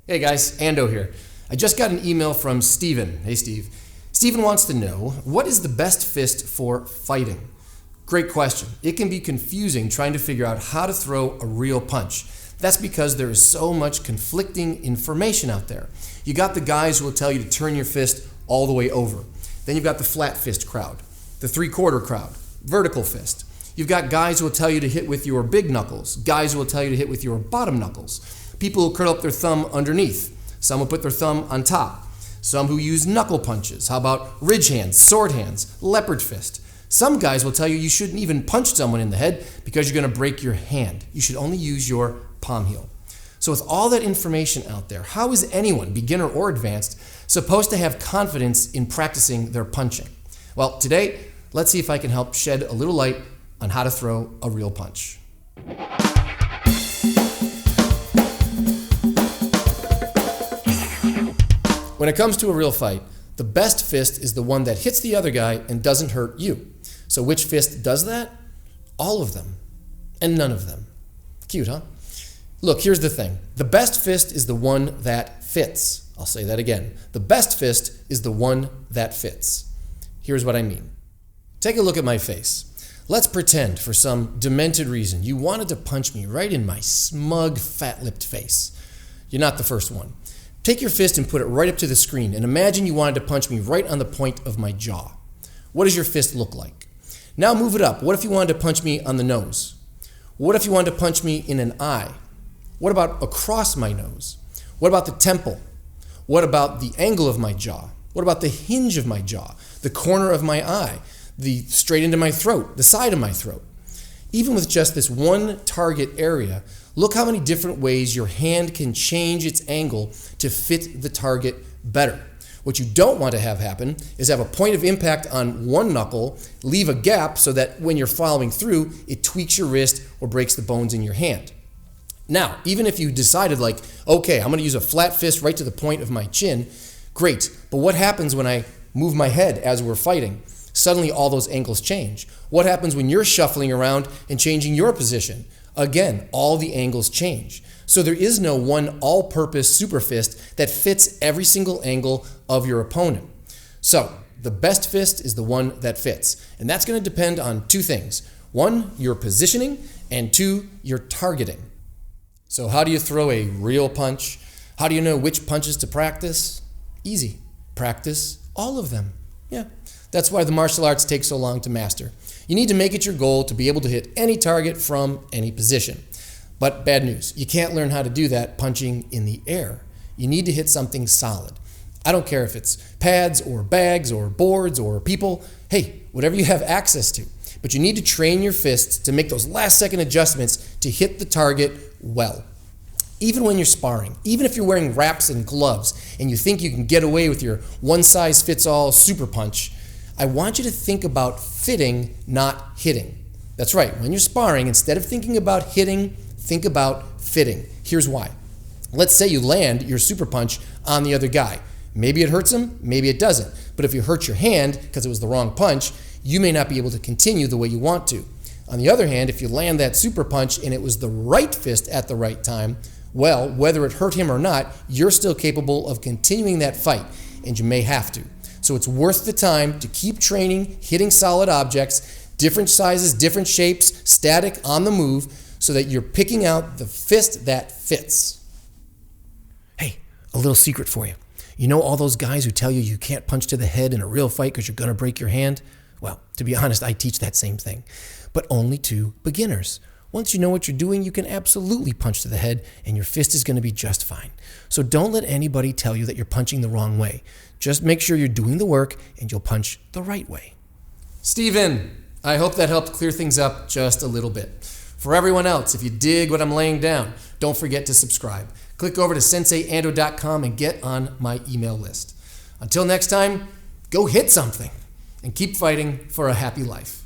Hey guys, Ando here. I just got an email from Steven. Hey Steve. Steven wants to know, what is the best fist for fighting? Great question. It can be confusing trying to figure out how to throw a real punch. That's because there is so much conflicting information out there. You got the guys who will tell you to turn your fist all the way over. Then you've got the flat fist crowd, the three-quarter crowd, vertical fist. You've got guys who will tell you to hit with your big knuckles, guys who will tell you to hit with your bottom knuckles. People who curl up their thumb underneath. Some will put their thumb on top. Some who use knuckle punches. How about ridge hands, sword hands, leopard fist? Some guys will tell you shouldn't even punch someone in the head because you're going to break your hand. You should only use your palm heel. So with all that information out there, how is anyone, beginner or advanced, supposed to have confidence in practicing their punching? Well, today, let's see if I can help shed a little light on how to throw a real punch. When it comes to a real fight, the best fist is the one that hits the other guy and doesn't hurt you. So which fist does that? All of them. And none of them. Cute, huh? Look, here's the thing. The best fist is the one that fits. I'll say that again. The best fist is the one that fits. Here's what I mean. Take a look at my face. Let's pretend, for some demented reason, you wanted to punch me right in my smug, fat-lipped face. You're not the first one. Take your fist and put it right up to the screen and imagine you wanted to punch me right on the point of my jaw. What does your fist look like? Now move it up. What if you wanted to punch me on the nose? What if you wanted to punch me in an eye? What about across my nose? What about the temple? What about the angle of my jaw? What about the hinge of my jaw? The corner of my eye? The straight into my throat? The side of my throat? Even with just this one target area, look how many different ways your hand can change its angle to fit the target better. What you don't want to have happen is have a point of impact on one knuckle, leave a gap so that when you're following through, it tweaks your wrist or breaks the bones in your hand. Now, even if you decided like, okay, I'm going to use a flat fist right to the point of my chin, great. But what happens when I move my head as we're fighting? Suddenly all those angles change. What happens when you're shuffling around and changing your position? Again, all the angles change. So there is no one all-purpose super fist that fits every single angle of your opponent. So the best fist is the one that fits. And that's going to depend on two things. One, your positioning, and two, your targeting. So how do you throw a real punch? How do you know which punches to practice? Easy. Practice all of them. Yeah. That's why the martial arts take so long to master. You need to make it your goal to be able to hit any target from any position. But bad news, you can't learn how to do that punching in the air. You need to hit something solid. I don't care if it's pads or bags or boards or people. Hey, whatever you have access to. But you need to train your fists to make those last second adjustments to hit the target well. Even when you're sparring, even if you're wearing wraps and gloves and you think you can get away with your one-size-fits-all super punch, I want you to think about fitting, not hitting. That's right. When you're sparring, instead of thinking about hitting, think about fitting. Here's why. Let's say you land your super punch on the other guy. Maybe it hurts him, maybe it doesn't. But if you hurt your hand because it was the wrong punch, you may not be able to continue the way you want to. On the other hand, if you land that super punch and it was the right fist at the right time, well, whether it hurt him or not, you're still capable of continuing that fight, and you may have to. So it's worth the time to keep training, hitting solid objects, different sizes, different shapes, static, on the move, so that you're picking out the fist that fits. Hey, a little secret for you. You know all those guys who tell you you can't punch to the head in a real fight because you're going to break your hand? Well, to be honest, I teach that same thing, but only to beginners. Once you know what you're doing, you can absolutely punch to the head and your fist is going to be just fine. So don't let anybody tell you that you're punching the wrong way. Just make sure you're doing the work and you'll punch the right way. Steven, I hope that helped clear things up just a little bit. For everyone else, if you dig what I'm laying down, don't forget to subscribe. Click over to senseiando.com and get on my email list. Until next time, go hit something and keep fighting for a happy life.